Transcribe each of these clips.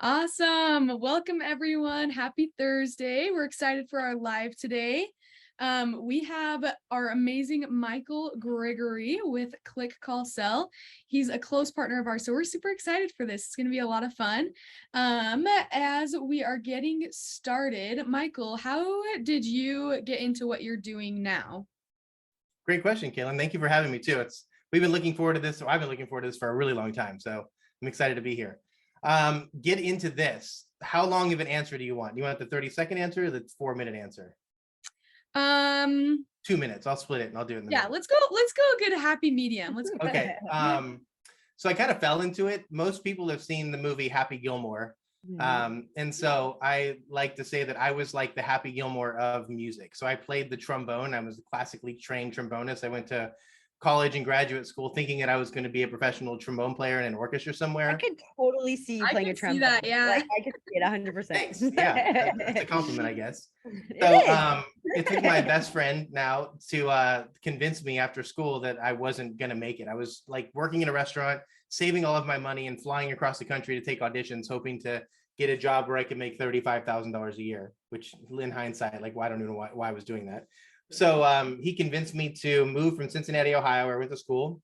Awesome. Welcome, everyone. Happy Thursday. We're excited for our live today. We have our amazing Michael Grigery with Click Call Sell. He's a close partner of ours, so we're super excited for this. It's going to be a lot of fun. As we are getting started, Michael, how did you get into what you're doing now? Great question, Caitlin. Thank you for having me too. We've been looking forward to this. I've been looking forward to this for a really long time. So I'm excited to be here. Get into this. How long of an answer do you want? Do you want the 30-second answer or the 4-minute answer? Um, 2 minutes. I'll split it and I'll do it in the yeah, middle. let's go a good happy medium. Let's go. Okay. So I kind of fell into it. Most people have seen the movie Happy Gilmore. And so I like to say that I was like the Happy Gilmore of music. So I played the trombone. I was a classically trained trombonist. I went to college and graduate school thinking that I was going to be a professional trombone player in an orchestra I somewhere. could totally see you I playing a can see trombone. that, yeah. Like, I could see it 100%. Thanks. Yeah, that's a compliment, I guess. It So is. it took my best friend now to convince me after school that I wasn't going to make it. I was like working in a restaurant, saving all of my money and flying across the country to take auditions, hoping to get a job where I could make $35,000 a year, which in hindsight, like, I don't know why I was doing that. So he convinced me to move from Cincinnati, Ohio, where I went to school,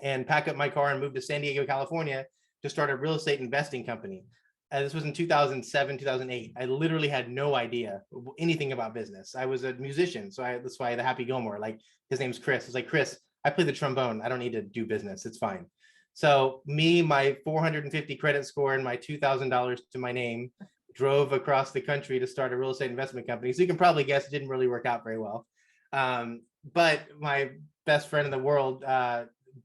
and pack up my car and move to San Diego, California to start a real estate investing company. This was in 2007, 2008. I literally had no idea anything about business. I was a musician. So that's why the Happy Gilmore, like his name's Chris. I was like, Chris, I play the trombone. I don't need to do business. It's fine. So me, my 450 credit score and my $2,000 to my name, drove across the country to start a real estate investment company. So you can probably guess it didn't really work out very well. But my best friend in the world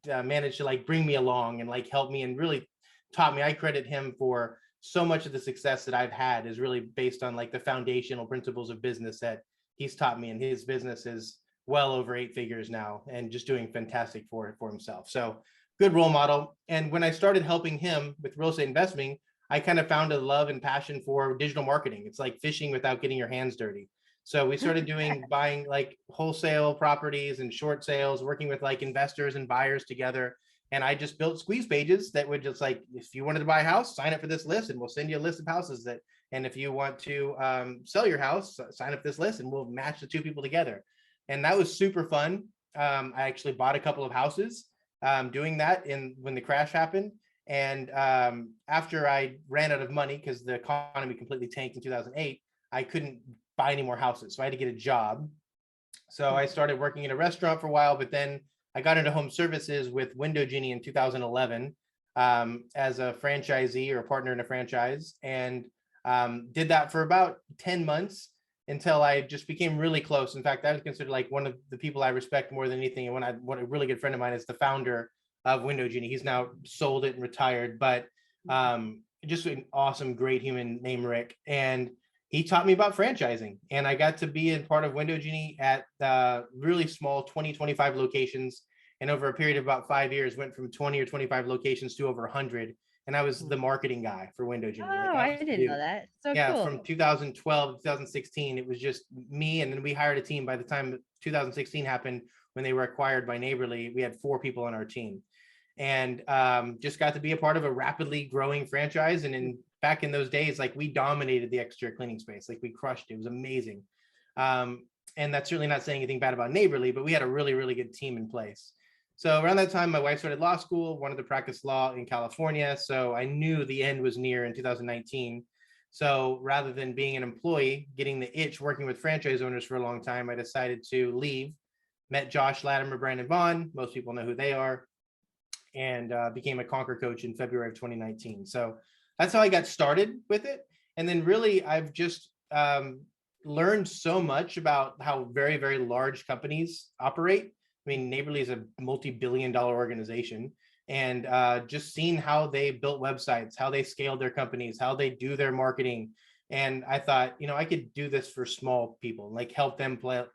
managed to like bring me along and like help me and really taught me. I credit him for so much of the success that I've had is really based on like the foundational principles of business that he's taught me, and his business is well over 8 figures now and just doing fantastic for himself. So good role model. And when I started helping him with real estate investing, I kind of found a love and passion for digital marketing. It's like fishing without getting your hands dirty. So we started buying like wholesale properties and short sales, working with like investors and buyers together. And I just built squeeze pages that would just like, if you wanted to buy a house, sign up for this list and we'll send you a list of houses that, and if you want to sell your house, sign up this list and we'll match the two people together. And that was super fun. I actually bought a couple of houses doing that when the crash happened. And after I ran out of money because the economy completely tanked in 2008, I couldn't buy any more houses. So I had to get a job. So I started working in a restaurant for a while, but then I got into home services with Window Genie in 2011 as a franchisee or a partner in a franchise, and did that for about 10 months until I just became really close. In fact, I was considered like one of the people I respect more than anything. And what a really good friend of mine is the founder of Window Genie. He's now sold it and retired, but just an awesome, great human named Rick. And he taught me about franchising, and I got to be a part of Window Genie at really small 20, 25 locations. And over a period of about 5 years, went from 20 or 25 locations to over 100. And I was the marketing guy for Window Genie. Oh, like I didn't know that. So yeah, cool. from 2012 to 2016, it was just me. And then we hired a team. By the time 2016 happened, when they were acquired by Neighborly, we had 4 people on our team. And just got to be a part of a rapidly growing franchise. And back in those days, like we dominated the exterior cleaning space, like we crushed it. It was amazing. And that's certainly not saying anything bad about Neighborly, but we had a really, really good team in place. So around that time, my wife started law school, wanted to practice law in California. So I knew the end was near in 2019. So rather than being an employee, getting the itch, working with franchise owners for a long time, I decided to leave, met Josh Latimer, Brandon Vaughn. Most people know who they are, and became a Conquer coach in February of 2019. So that's how I got started with it. And then really, I've just learned so much about how very, very large companies operate. I mean, Neighborly is a multi-billion-dollar organization, and just seeing how they built websites, how they scaled their companies, how they do their marketing. And I thought, I could do this for small people, like help them go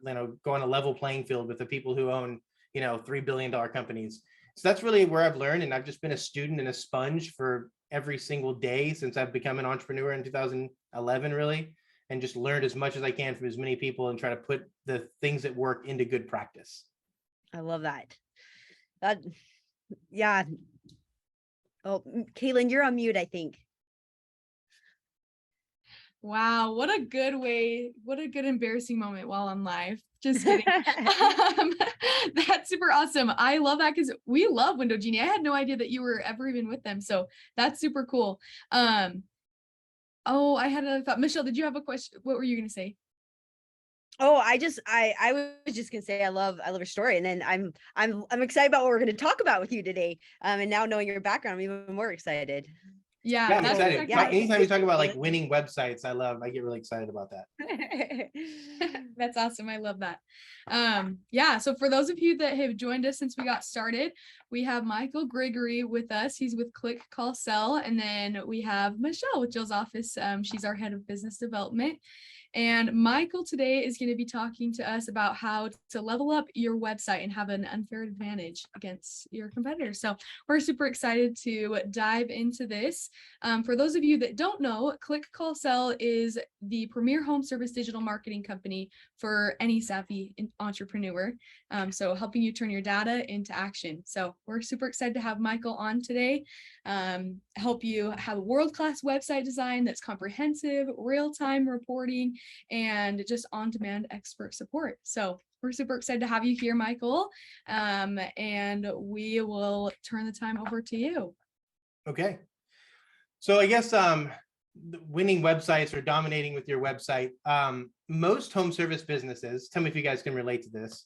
on a level playing field with the people who own, $3 billion companies. So that's really where I've learned. And I've just been a student and a sponge for every single day since I've become an entrepreneur in 2011, really, and just learned as much as I can from as many people and try to put the things that work into good practice. I love that. Yeah. Oh, Caitlin, you're on mute, I think. Wow, what a good way, what a good embarrassing moment while on live. Just kidding. That's super awesome. I love that because we love Window Genie. I had no idea that you were ever even with them. So that's super cool. Oh, I had another thought. Michelle, did you have a question? What were you gonna say? Oh, I was just gonna say I love your story, and then I'm excited about what we're gonna talk about with you today. And now knowing your background, I'm even more excited. Yeah, Yeah, I'm that's excited. exactly Anytime you talk about like winning websites, I get really excited about that. That's awesome. I love that. Yeah, so for those of you that have joined us since we got started, we have Michael Grigery with us. He's with Click Call Sell. And then we have Michelle with Jill's office. She's our head of business development. And Michael today is going to be talking to us about how to level up your website and have an unfair advantage against your competitors. So we're super excited to dive into this. For those of you that don't know, Click Call Sell is the premier home service digital marketing company for any savvy entrepreneur. So helping you turn your data into action. So we're super excited to have Michael on today, help you have a world-class website design that's comprehensive, real-time reporting, and just on-demand expert support. So we're super excited to have you here, Michael. And we will turn the time over to you. Okay. So I guess winning websites or dominating with your website, most home service businesses, tell me if you guys can relate to this,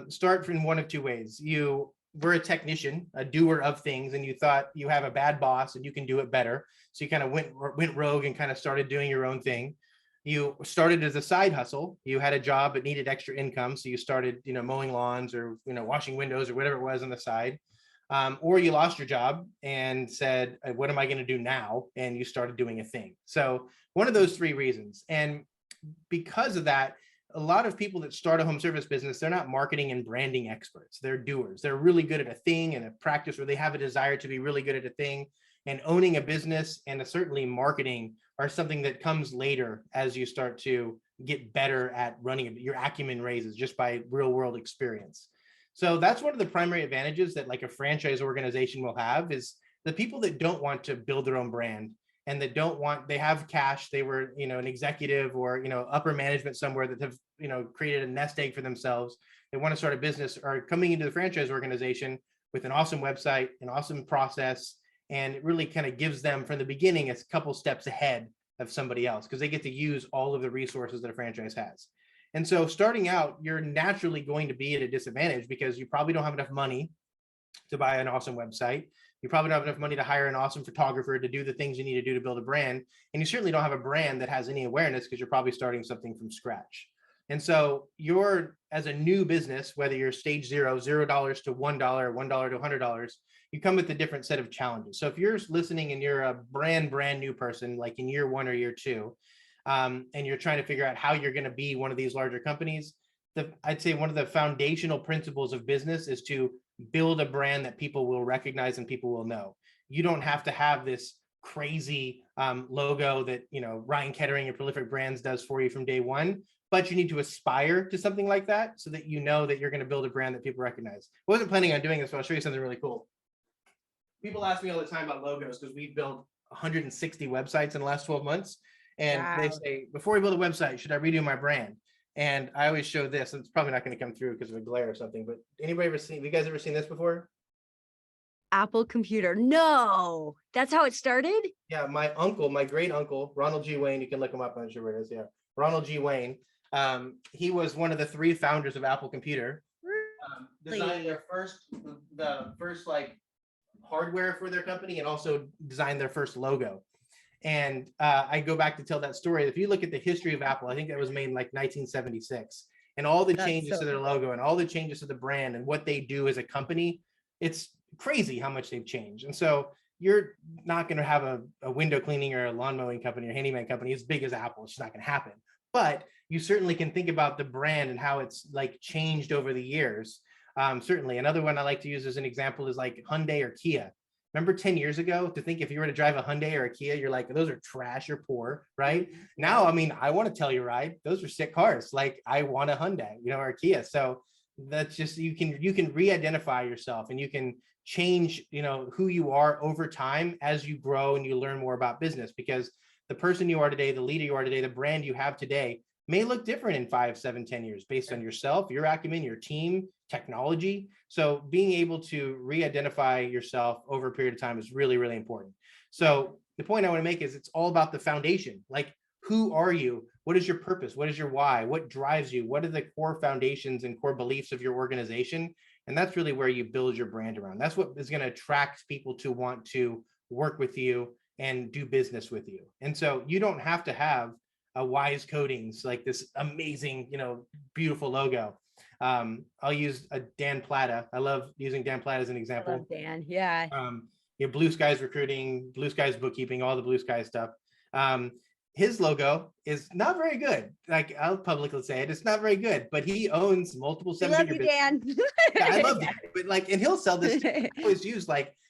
start in one of two ways. You were a technician, a doer of things, and you thought you have a bad boss and you can do it better. So you kind of went rogue and kind of started doing your own thing. You started as a side hustle. You had a job but needed extra income, so you started, mowing lawns or washing windows or whatever it was on the side. Or you lost your job and said, what am I going to do now? And you started doing a thing. So one of those three reasons. And because of that, a lot of people that start a home service business, they're not marketing and branding experts. They're doers. They're really good at a thing and a practice, where they have a desire to be really good at a thing. And owning a business and certainly marketing are something that comes later as you start to get better at running it. Your acumen raises just by real world experience. So that's one of the primary advantages that like a franchise organization will have, is the people that don't want to build their own brand and that they have cash, they were, an executive or, upper management somewhere that have, created a nest egg for themselves. They want to start a business, are coming into the franchise organization with an awesome website, an awesome process. And it really kind of gives them from the beginning a couple steps ahead of somebody else, because they get to use all of the resources that a franchise has. And so starting out, you're naturally going to be at a disadvantage because you probably don't have enough money to buy an awesome website. You probably don't have enough money to hire an awesome photographer to do the things you need to do to build a brand. And you certainly don't have a brand that has any awareness because you're probably starting something from scratch. And so you're, as a new business, whether you're stage zero, $0 to $1, $1 to $100, you come with a different set of challenges. So if you're listening and you're a brand new person, like in year one or year two, and you're trying to figure out how you're going to be one of these larger companies, I'd say one of the foundational principles of business is to build a brand that people will recognize and people will know. You don't have to have this crazy logo that, Ryan Kettering and Prolific Brands does for you from day one, but you need to aspire to something like that so that you know that you're going to build a brand that people recognize. I wasn't planning on doing this, but I'll show you something really cool. People ask me all the time about logos because we've built 160 websites in the last 12 months. And they say, before we build a website, should I redo my brand? And I always show this, and it's probably not going to come through because of a glare or something, but have you guys ever seen this before? Apple computer. No, that's how it started. Yeah, my great uncle, Ronald G. Wayne, you can look him up, I'm sure where it is. Yeah, Ronald G. Wayne. He was one of the three founders of Apple Computer. Designed the first like hardware for their company, and also designed their first logo. And I go back to tell that story. If you look at the history of Apple, I think that was made in like 1976, and all the changes to their logo and all the changes to the brand and what they do as a company, it's crazy how much they've changed. And so you're not going to have a window cleaning or a lawn mowing company or handyman company as big as Apple. It's just not going to happen. But you certainly can think about the brand and how it's like changed over the years. Certainly. Another one I like to use as an example is like Hyundai or Kia. Remember 10 years ago, to think if you were to drive a Hyundai or a Kia, you're like, those are trash, you're poor, right? Now, I mean, I want to tell you, ride, those are sick cars. Like I want a Hyundai, or a Kia. So that's just, you can re-identify yourself, and you can change, who you are over time as you grow and you learn more about business, because the person you are today, the leader you are today, the brand you have today may look different in 5, 7, 10 years based on yourself, your acumen, your team, technology. So being able to re-identify yourself over a period of time is really, really important. So the point I want to make is it's all about the foundation. Like, who are you? What is your purpose? What is your why? What drives you? What are the core foundations and core beliefs of your organization? And that's really where you build your brand around. That's what is going to attract people to want to work with you and do business with you. And so you don't have to have a Wise Coatings, like this amazing, beautiful logo. I'll use a Dan Plata. I love using Dan Plata as an example. I love Dan. Yeah. Blue Skies Recruiting, Blue Skies Bookkeeping, all the Blue Skies stuff. His logo is not very good. Like, I'll publicly say it, it's not very good, but he owns multiple seven-figure businesses. Dan. Yeah, I love Dan, but and he'll sell this. I always use,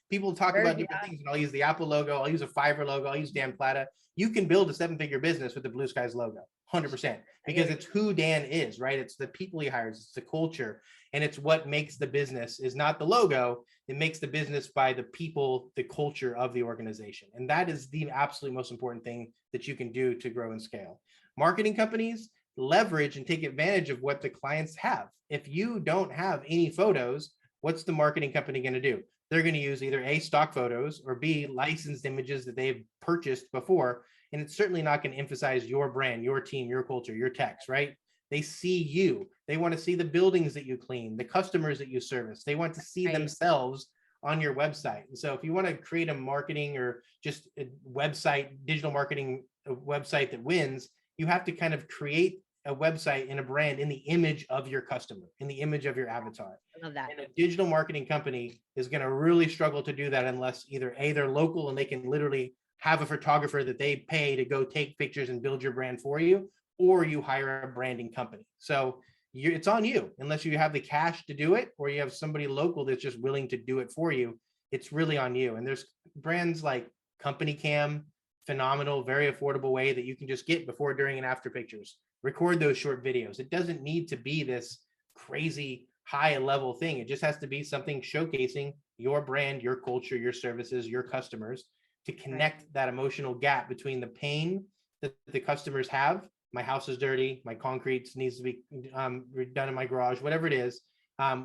people talk about different things, and I'll use the Apple logo, I'll use a Fiverr logo, I'll use Dan Plata. You can build a 7-figure business with the Blue Skies logo, 100%, because it's who Dan is, right? It's the people he hires, it's the culture, and it's what makes the business, is not the logo. It makes the business by the people, the culture of the organization. And that is the absolute most important thing that you can do to grow and scale. Marketing companies leverage and take advantage of what the clients have. If you don't have any photos, what's the marketing company going to do? They're going to use either A, stock photos, or B, licensed images that they've purchased before. And it's certainly not going to emphasize your brand, your team, your culture, your techs, right? They see you. They want to see the buildings that you clean, the customers that you service. They want to see themselves on your website. And so if you want to create a marketing or just a website, digital marketing website that wins, you have to kind of create a website and a brand in the image of your customer, in the image of your avatar. I love that. And a digital marketing company is going to really struggle to do that unless either A, they're local and they can literally have a photographer that they pay to go take pictures and build your brand for you, or you hire a branding company. So it's on you, unless you have the cash to do it, or you have somebody local that's just willing to do it for you. It's really on you. And there's brands like Company Cam, phenomenal, very affordable way that you can just get before, during, and after pictures. Record those short videos. It doesn't need to be this crazy high level thing. It just has to be something showcasing your brand, your culture, your services, your customers, to connect that emotional gap between the pain that the customers have. My house is dirty, my concrete needs to be done in my garage, whatever it is,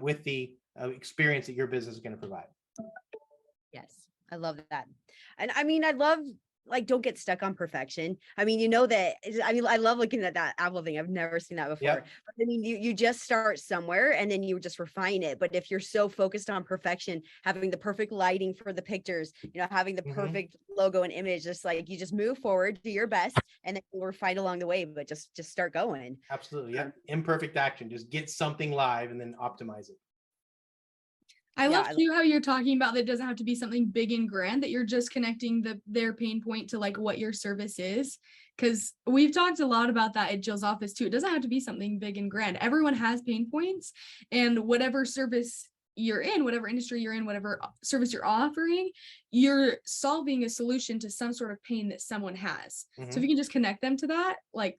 with the experience that your business is going to provide. Yes, I love that. And I mean, I love, don't get stuck on perfection. I mean, I love looking at that Apple thing. I've never seen that before. Yep. But I mean, you just start somewhere and then you just refine it. But if you're so focused on perfection, having the perfect lighting for the pictures, having the perfect logo and image, just you just move forward, do your best, and then you'll refine along the way, but just start going. Absolutely. Yeah. Imperfect action. Just get something live and then optimize it. I love too how you're talking about that it doesn't have to be something big and grand, that you're just connecting their pain point to what your service is. Because we've talked a lot about that at Jill's office too. It doesn't have to be something big and grand. Everyone has pain points, and whatever service you're in, whatever industry you're in, whatever service you're offering, you're solving a solution to some sort of pain that someone has. So if you can just connect them to that,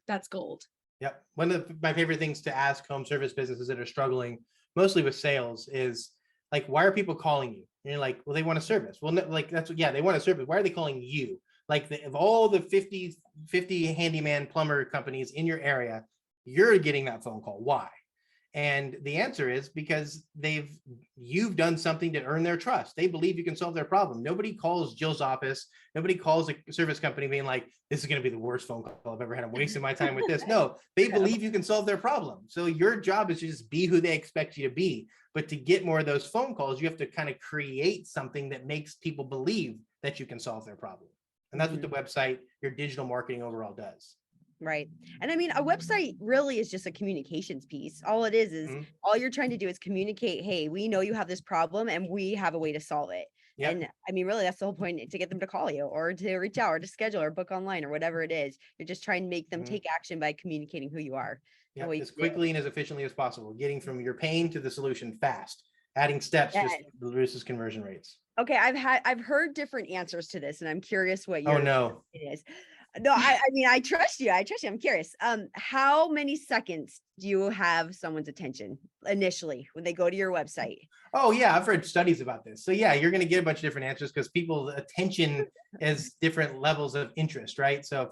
that's gold. Yep. One of my favorite things to ask home service businesses that are struggling mostly with sales is, why are people calling you? And you're like, well, they want a service. Well, that's what, they want a service. Why are they calling you? Of all the 50 handyman plumber companies in your area, you're getting that phone call. Why? And the answer is because you've done something to earn their trust. They believe you can solve their problem. Nobody calls Jill's office. Nobody calls a service company being like, this is going to be the worst phone call I've ever had. I'm wasting my time with this. No, they believe you can solve their problem. So your job is to just be who they expect you to be. But to get more of those phone calls, you have to kind of create something that makes people believe that you can solve their problem. And that's what the website, your digital marketing overall does. Right. And I mean, a website really is just a communications piece. All it is all you're trying to do is communicate, hey, we know you have this problem and we have a way to solve it. Yep. And I mean, really, that's the whole point, to get them to call you or to reach out or to schedule or book online or whatever it is. You're just trying to make them take action by communicating who you are. Yep. As quickly and as efficiently as possible, getting from your pain to the solution fast. Adding steps just reduces conversion rates. Okay, I've heard different answers to this, and I'm curious what your it is. No, I mean, I trust you. I'm curious. How many seconds do you have someone's attention initially when they go to your website? Oh yeah, I've read studies about this. So yeah, you're going to get a bunch of different answers because people's attention is different levels of interest, right? So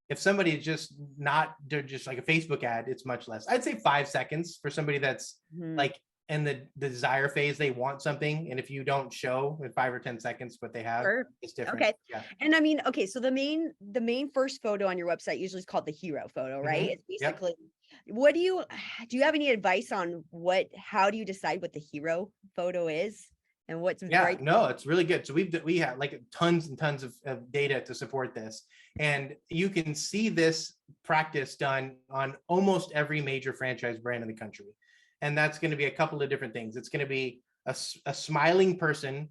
if somebody is just not, they're just like a Facebook ad, it's much less. I'd say 5 seconds for somebody that's like in the desire phase, they want something. And if you don't show in 5 or 10 seconds what they have, it's different. Okay. Yeah. And I mean, okay, so the main first photo on your website usually is called the hero photo, right? It's basically what do you have any advice on how do you decide what the hero photo is and what's right? No, it's really good. So we have like tons and tons of data to support this. And you can see this practice done on almost every major franchise brand in the country. And that's going to be a couple of different things. It's going to be a smiling person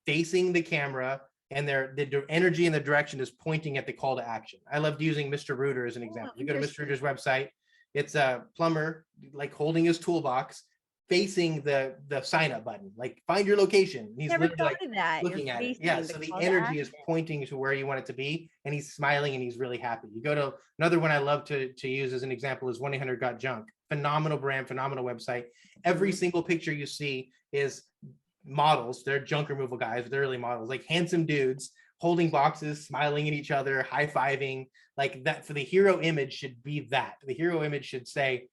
facing the camera, and the energy and the direction is pointing at the call to action. I loved using Mr. Rooter as an example. You go to Mr. Rooter's website, it's a plumber like holding his toolbox, facing the sign up button, like find your location. He's Never literally thought of that. looking at it. Yeah. So the energy is pointing to where you want it to be, and he's smiling and he's really happy. You go to another one I love to use as an example is 1-800-GOT-JUNK. Phenomenal brand, phenomenal website. Every single picture you see is models. They're junk removal guys, they're really models, like handsome dudes holding boxes, smiling at each other, high-fiving. Like that, for the hero image should be that. The hero image should say,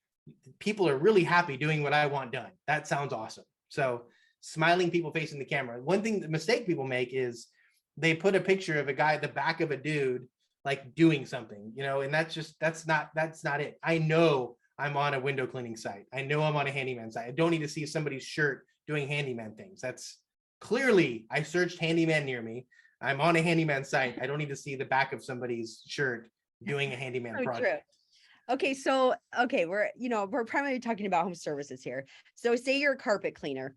people are really happy doing what I want done. That sounds awesome. So smiling people facing the camera. One thing, the mistake people make is they put a picture of a guy at the back of a dude like doing something, and that's not it. I know I'm on a window cleaning site. I know I'm on a handyman site. I don't need to see somebody's shirt doing handyman things. That's clearly, I searched handyman near me. I'm on a handyman site. I don't need to see the back of somebody's shirt doing a handyman project. True. Okay, so we're primarily talking about home services here. So say you're a carpet cleaner.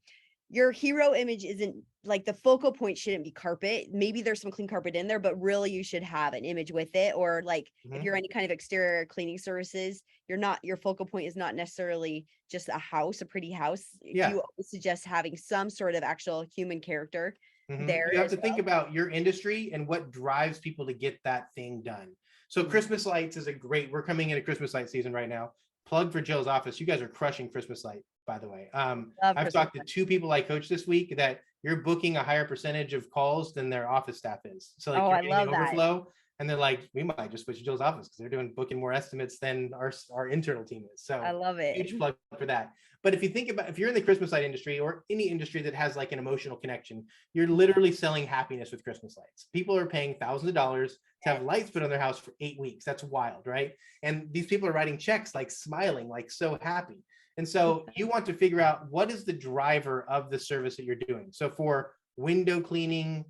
Your hero image isn't like the focal point shouldn't be carpet. Maybe there's some clean carpet in there, but really you should have an image with it. Or like if you're any kind of exterior cleaning services, your focal point is not necessarily just a house, a pretty house. Yeah. You suggest having some sort of actual human character there. You have to think about your industry and what drives people to get that thing done. So Christmas lights is we're coming into Christmas light season right now. Plug for Jill's office. You guys are crushing Christmas light, by the way. I've talked to 2 people I coached this week that you're booking a higher percentage of calls than their office staff is. So like you're getting an overflow, and they're like, we might just switch to Jill's office because they're booking more estimates than our internal team is. So I love it. Huge plug for that. But if you think about, if you're in the Christmas light industry or any industry that has like an emotional connection, you're literally selling happiness with Christmas lights. People are paying thousands of dollars to have lights put on their house for 8 weeks. That's wild, right? And these people are writing checks, like smiling, like so happy. And so you want to figure out what is the driver of the service that you're doing. So for window cleaning,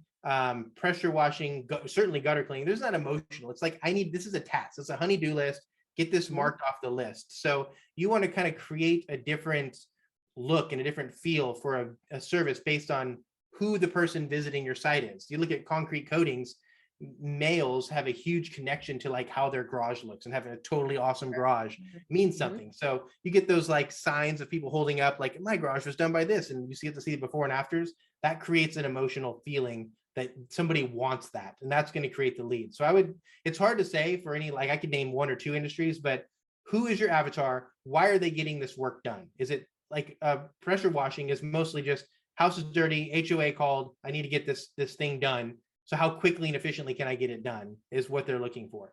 pressure washing, certainly gutter cleaning, there's not emotional. It's like, this is a task. It's a honey-do list. Get this marked off the list. So you want to kind of create a different look and a different feel for a service based on who the person visiting your site is. You look at concrete coatings, males have a huge connection to like how their garage looks, and having a totally awesome garage means something. So you get those like signs of people holding up like, my garage was done by this, and you get to see the before and afters. That creates an emotional feeling that somebody wants that, and that's going to create the lead. So it's hard to say for any, like I could name 1 or 2 industries, but who is your avatar? Why are they getting this work done? Is it like pressure washing is mostly just house is dirty, HOA called, I need to get this thing done. So how quickly and efficiently can I get it done is what they're looking for.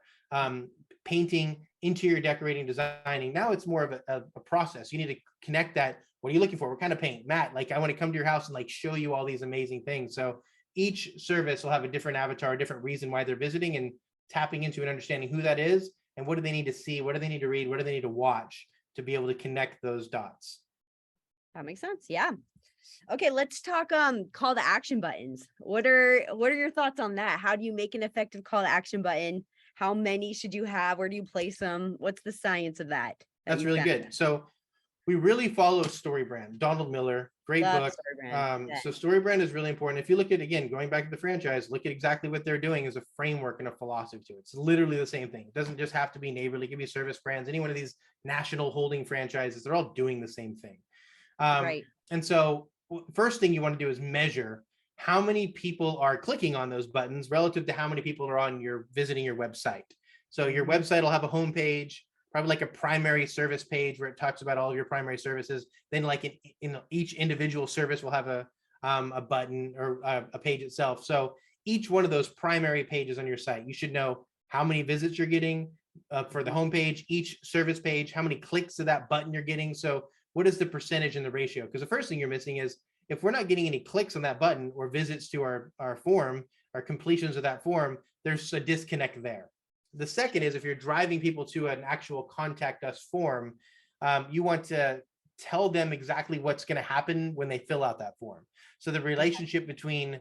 Painting, interior decorating, designing. Now it's more of a process. You need to connect that. What are you looking for? What kind of paint? Matt, like I want to come to your house and like show you all these amazing things. So each service will have a different avatar, a different reason why they're visiting, and tapping into and understanding who that is and what do they need to see, what do they need to read, what do they need to watch to be able to connect those dots. That makes sense. Yeah. Okay, let's talk call to action buttons. What are your thoughts on that? How do you make an effective call to action button? How many should you have? Where do you place them? What's the science of that? That's really good. So we really follow StoryBrand. Donald Miller, great book. So StoryBrand is really important. If you look at, again, going back to the franchise, look at exactly what they're doing as a framework and a philosophy to it. It's literally the same thing. It doesn't just have to be Neighborly, it could be Service Brands, any one of these national holding franchises, they're all doing the same thing. Right. And so first thing you want to do is measure how many people are clicking on those buttons relative to how many people are visiting your website. So your website will have a homepage, probably like a primary service page where it talks about all your primary services. Then like in each individual service will have a button or a page itself. So each one of those primary pages on your site, you should know how many visits you're getting for the homepage, each service page, how many clicks to that button you're getting. So what is the percentage and the ratio? Because the first thing you're missing is if we're not getting any clicks on that button or visits to our form, or completions of that form, there's a disconnect there. The second is if you're driving people to an actual contact us form, you want to tell them exactly what's going to happen when they fill out that form. So the relationship between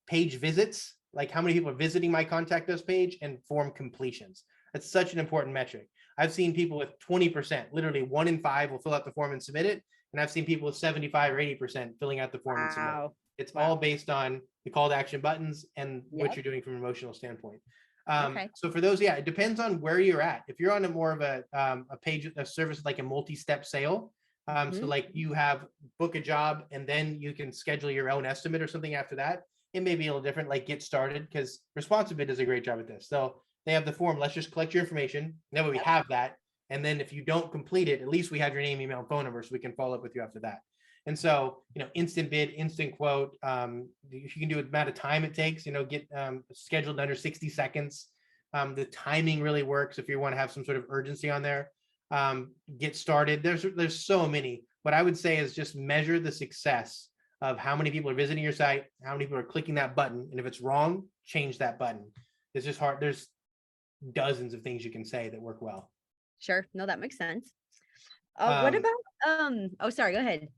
page visits, like how many people are visiting my contact us page, and form completions. That's such an important metric. I've seen people with 20%, literally 1 in 5 will fill out the form and submit it. And I've seen people with 75 or 80% filling out the form and submit it. It's all based on the call to action buttons and what you're doing from an emotional standpoint. So for those, it depends on where you're at. If you're on a more of a page, a service like a multi-step sale, so like you have book a job and then you can schedule your own estimate or something after that, it may be a little different, like Get Started, because Responsibit does a great job at this. So they have the form, let's just collect your information. Now we have that. And then if you don't complete it, at least we have your name, email, and phone number, so we can follow up with you after that. And so, instant bid, instant quote, if you can do the amount of time it takes, get scheduled under 60 seconds. The timing really works if you want to have some sort of urgency on there. Get Started. There's so many. What I would say is just measure the success of how many people are visiting your site, how many people are clicking that button. And if it's wrong, change that button. It's just hard. There's dozens of things you can say that work well. Sure. No, that makes sense. What about, sorry, go ahead.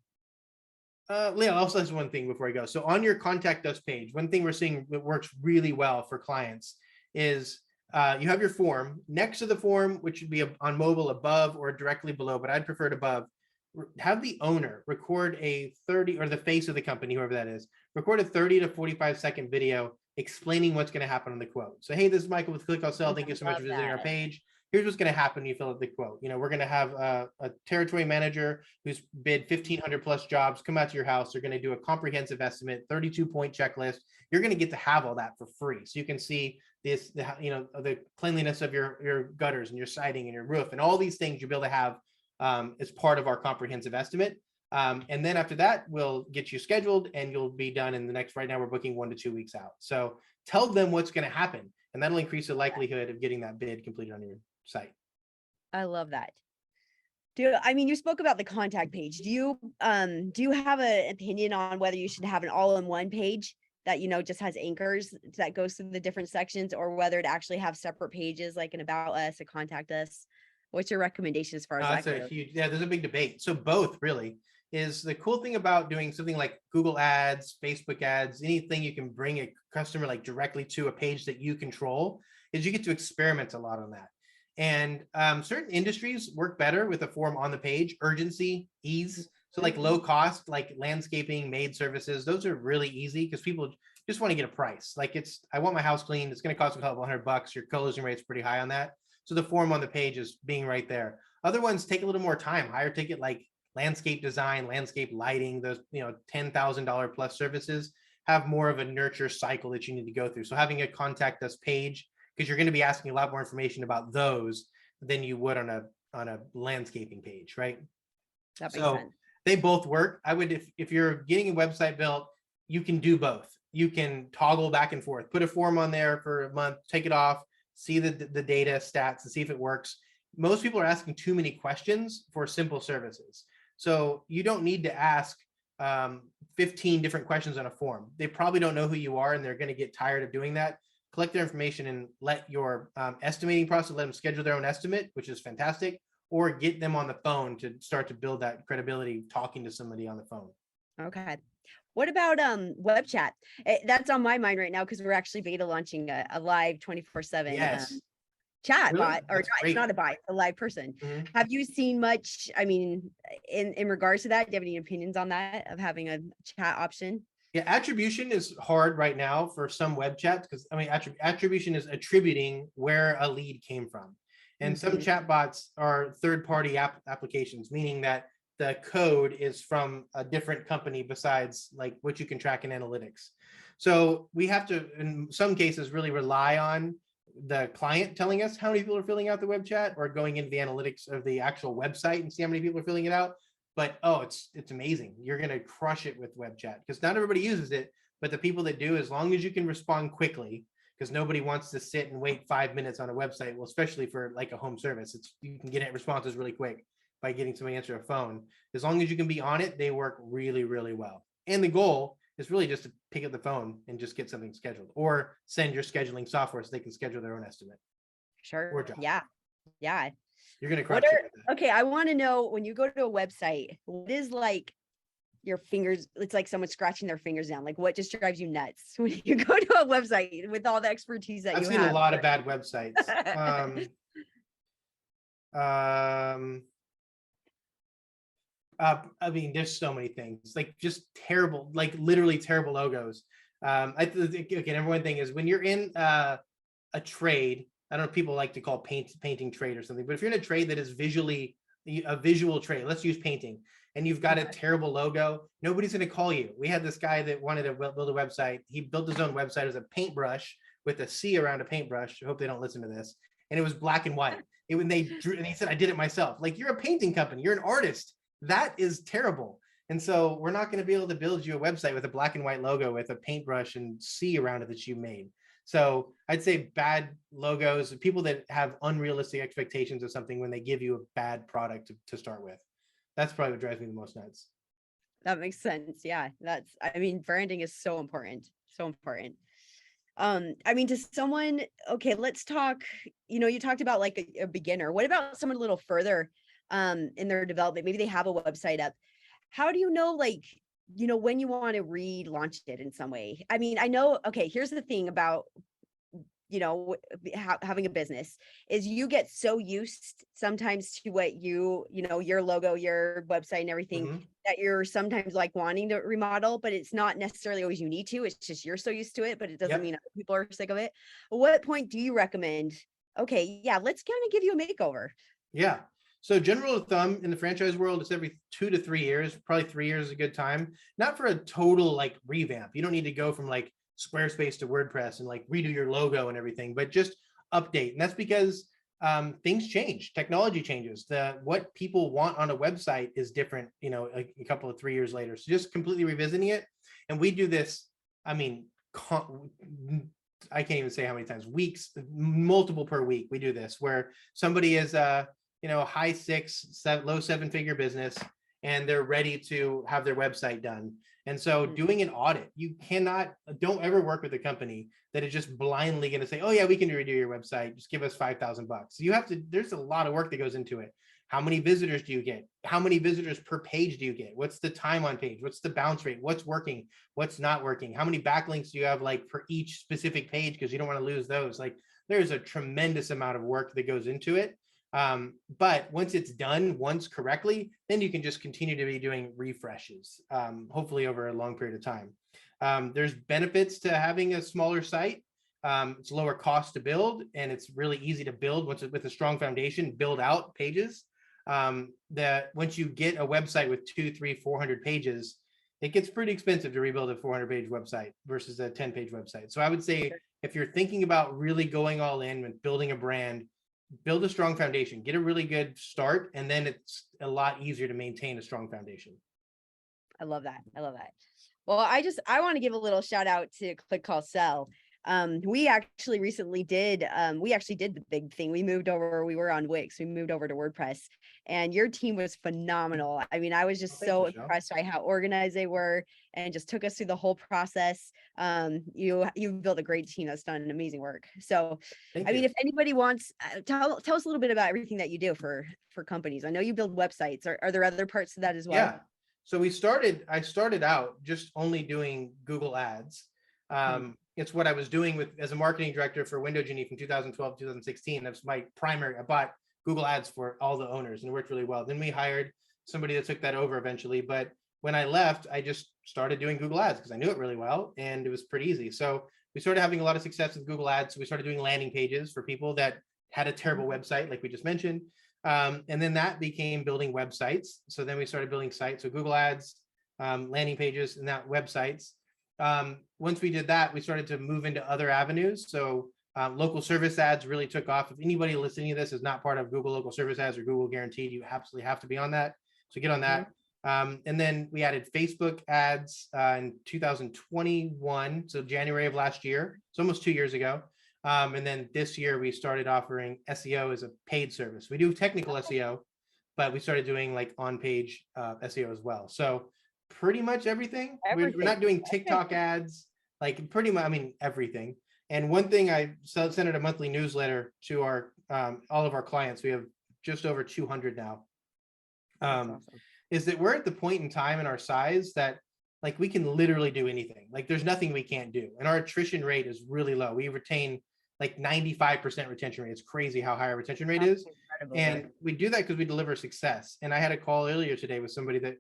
Leah also has one thing before I go. So on your contact us page, one thing we're seeing that works really well for clients is you have your form. Next to the form, which would be on mobile above or directly below, but I'd prefer it above, have the owner record a 30, or the face of the company, whoever that is, record a 30 to 45-second video explaining what's going to happen on the quote. So, hey, this is Michael with Click I'll Sell. Thank you so much for visiting our page. Here's what's going to happen when you fill out the quote. We're going to have a territory manager who's bid 1,500 plus jobs come out to your house. They're going to do a comprehensive estimate, 32-point checklist. You're going to get to have all that for free. So you can see the cleanliness of your gutters and your siding and your roof and all these things you'll be able to have as part of our comprehensive estimate. And then after that, we'll get you scheduled and you'll be done in the next, right now we're booking 1 to 2 weeks out. So tell them what's going to happen, and that'll increase the likelihood of getting that bid completed on your site. I love that. You spoke about the contact page. Do you have an opinion on whether you should have an all-in-one page that, just has anchors that goes through the different sections, or whether to actually have separate pages like an about us, a contact us? What's your recommendation as far as that goes? There's a big debate. So both really is the cool thing about doing something like Google ads, Facebook ads, anything you can bring a customer like directly to a page that you control, is you get to experiment a lot on that. And certain industries work better with a form on the page, urgency, ease. So like low cost, like landscaping, maid services, those are really easy because people just want to get a price. Like I want my house cleaned. It's going to cost a couple $100. Your closing rate's pretty high on that. So the form on the page is being right there. Other ones take a little more time, higher ticket, like landscape design, landscape lighting, those, $10,000 plus services have more of a nurture cycle that you need to go through. So having a contact us page, because you're going to be asking a lot more information about those than you would on a landscaping page, right? That makes sense. They both work. I would, if you're getting a website built, you can do both. You can toggle back and forth, put a form on there for a month, take it off, see the data stats and see if it works. Most people are asking too many questions for simple services. So you don't need to ask 15 different questions on a form. They probably don't know who you are and they're going to get tired of doing that. Collect their information and let your estimating process, let them schedule their own estimate, which is fantastic, or get them on the phone to start to build that credibility talking to somebody on the phone. Okay. What about web chat? That's on my mind right now because we're actually beta launching a live 24/7 chat bot, or it's not a bot, it's a live person. Mm-hmm. Have you seen much, in regards to that? Do you have any opinions on that, of having a chat option? Yeah, attribution is hard right now for some web chats because attribution is attributing where a lead came from. And some chatbots are third-party applications, meaning that the code is from a different company besides like what you can track in analytics. So we have to, in some cases, really rely on the client telling us how many people are filling out the web chat, or going into the analytics of the actual website and see how many people are filling it out. But it's amazing. You're going to crush it with web chat, because not everybody uses it, but the people that do, as long as you can respond quickly, because nobody wants to sit and wait 5 minutes on a website. Well, especially for like a home service, you can get responses really quick by getting somebody to answer a phone. As long as you can be on it, they work really, really well. And the goal is really just to pick up the phone and just get something scheduled, or send your scheduling software so they can schedule their own estimate. Sure. Yeah. You're going to crush it with that. Okay, I want to know, when you go to a website, what is like your fingers, it's like someone scratching their fingers down, like what just drives you nuts when you go to a website with all the expertise that I've you seen have? a lot of bad websites. I mean, there's so many things, like just terrible, like literally terrible logos. I think, okay, number one thing is, when you're in a trade, I don't know if people like to call painting trade or something, but if you're in a trade that is visually a visual trade, let's use painting, and you've got a terrible logo, nobody's going to call you. We had this guy that wanted to build a website. He built his own website as a paintbrush with a C around a paintbrush. I hope they don't listen to this. And it was black and white. When they drew, and he said, I did it myself. Like, you're a painting company, you're an artist. That is terrible. And so we're not going to be able to build you a website with a black and white logo with a paintbrush and C around it that you made. So I'd say bad logos, people that have unrealistic expectations of something when they give you a bad product to start with. That's probably what drives me the most nuts. That makes sense. Yeah, I mean, branding is so important. So important. I mean, to someone, okay, let's talk, you talked about like a beginner. What about someone a little further in their development? Maybe they have a website up. How do you know, like, when you want to relaunch it in some way? I mean, I know, okay, here's the thing about, having a business is you get so used sometimes to what your logo, your website and everything, that you're sometimes like wanting to remodel, but it's not necessarily always you need to. It's just you're so used to it, but it doesn't mean other people are sick of it. At what point do you recommend, okay, yeah, let's kind of give you a makeover? Yeah. So general thumb in the franchise world, it's every 2 to 3 years. Probably 3 years is a good time. Not for a total like revamp. You don't need to go from like Squarespace to WordPress and like redo your logo and everything, but just update. And that's because things change, technology changes. What people want on a website is different, a couple of 3 years later. So just completely revisiting it. And we do this, I mean, I can't even say how many times, weeks, multiple per week. We do this where somebody is high 6, low 7-figure business, and they're ready to have their website done. And so doing an audit, don't ever work with a company that is just blindly going to say, oh yeah, we can redo your website. Just give us $5,000. There's a lot of work that goes into it. How many visitors do you get? How many visitors per page do you get? What's the time on page? What's the bounce rate? What's working? What's not working? How many backlinks do you have like for each specific page? Because you don't want to lose those. Like, there's a tremendous amount of work that goes into it. But once it's done once correctly, then you can just continue to be doing refreshes, hopefully over a long period of time. There's benefits to having a smaller site. It's lower cost to build, and it's really easy to build with a strong foundation, build out pages. That once you get a website with 200, 300, 400 pages, it gets pretty expensive to rebuild a 400-page website versus a 10-page website. So I would say, if you're thinking about really going all in with building a brand, build a strong foundation, get a really good start, and then it's a lot easier to maintain a strong foundation. I love that. Well, I want to give a little shout out to Click Call Sell. We actually recently did the big thing. We were on Wix, we moved over to WordPress, and your team was phenomenal. I mean, I was just so impressed by how organized they were and just took us through the whole process. You built a great team that's done amazing work. So I mean, if anybody wants, tell us a little bit about everything that you do for companies. I know you build websites. Are there other parts to that as well? Yeah. So I started out just only doing Google ads. It's what I was doing as a marketing director for Window Genie from 2012 to 2016. That's my primary. I bought Google ads for all the owners, and it worked really well. Then we hired somebody that took that over eventually. But when I left, I just started doing Google ads because I knew it really well, and it was pretty easy. So we started having a lot of success with Google ads. So we started doing landing pages for people that had a terrible website, like we just mentioned. And then that became building websites. So then we started building sites. So Google ads, landing pages, and now websites. once we did that, we started to move into other avenues. So local service ads really took off. If anybody listening to this is not part of Google local service ads or Google Guaranteed, you absolutely have to be on that. So get on that. And then we added Facebook ads in 2021. So January of last year. It's almost 2 years ago. And then this year we started offering SEO as a paid service. We do technical SEO, but we started doing like on-page SEO as well. So pretty much everything. We're not doing TikTok ads, like pretty much, I mean, everything. And one thing, I sent out a monthly newsletter to our all of our clients. We have just over 200 now. Awesome. Is that we're at the point in time in our size that like we can literally do anything. Like there's nothing we can't do. And our attrition rate is really low. We retain like 95% retention rate. It's crazy how high our retention rate is. And we do that because we deliver success. And I had a call earlier today with somebody that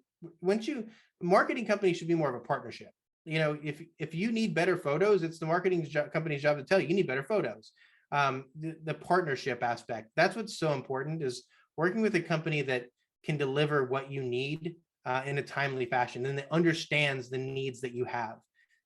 marketing companies should be more of a partnership. You know, if you need better photos, it's the marketing company's job to tell you you need better photos. The partnership aspect, that's what's so important, is working with a company that can deliver what you need in a timely fashion and that understands the needs that you have.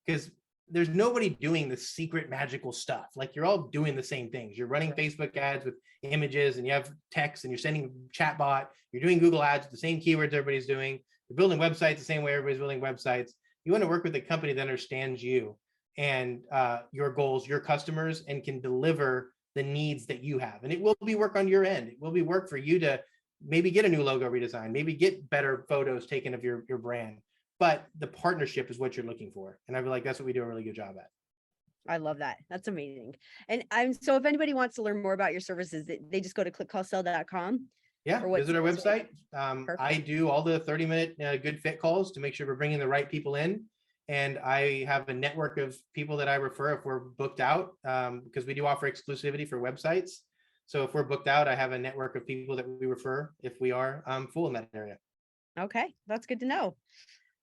Because there's nobody doing the secret magical stuff. Like you're all doing the same things. You're running Facebook ads with images and you have text and you're sending chatbot. You're doing Google ads with the same keywords everybody's doing. You're building websites the same way everybody's building websites. You want to work with a company that understands you and your goals, your customers, and can deliver the needs that you have. And it will be work on your end. It will be work for you to maybe get a new logo redesign, maybe get better photos taken of your brand. But the partnership is what you're looking for. And I feel like that's what we do a really good job at. I love that. That's amazing. And so if anybody wants to learn more about your services, they just go to clickcallsell.com. Yeah, visit our website. I do all the 30-minute good fit calls to make sure we're bringing the right people in. And I have a network of people that I refer if we're booked out, because we do offer exclusivity for websites. So if we're booked out, I have a network of people that we refer if we are full in that area. Okay, that's good to know.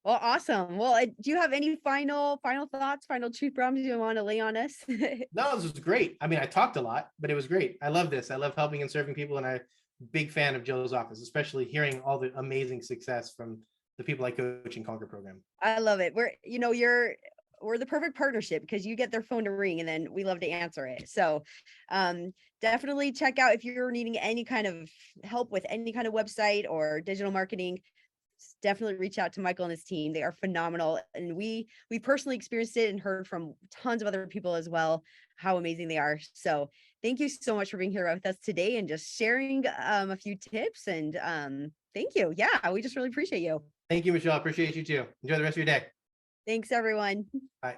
Well, awesome. Well, do you have any final thoughts, final truth bombs you want to lay on us? No, this was great. I mean, I talked a lot, but it was great. I love this. I love helping and serving people, and I'm a big fan of Jill's office, especially hearing all the amazing success from the people I coach in Conquer program. I love it. We're the perfect partnership because you get their phone to ring and then we love to answer it. So definitely check out if you're needing any kind of help with any kind of website or digital marketing. Definitely reach out to Michael and his team. They are phenomenal. And we personally experienced it and heard from tons of other people as well, how amazing they are. So thank you so much for being here with us today and just sharing a few tips. And thank you. Yeah, we just really appreciate you. Thank you, Michelle. Appreciate you too. Enjoy the rest of your day. Thanks, everyone. Bye.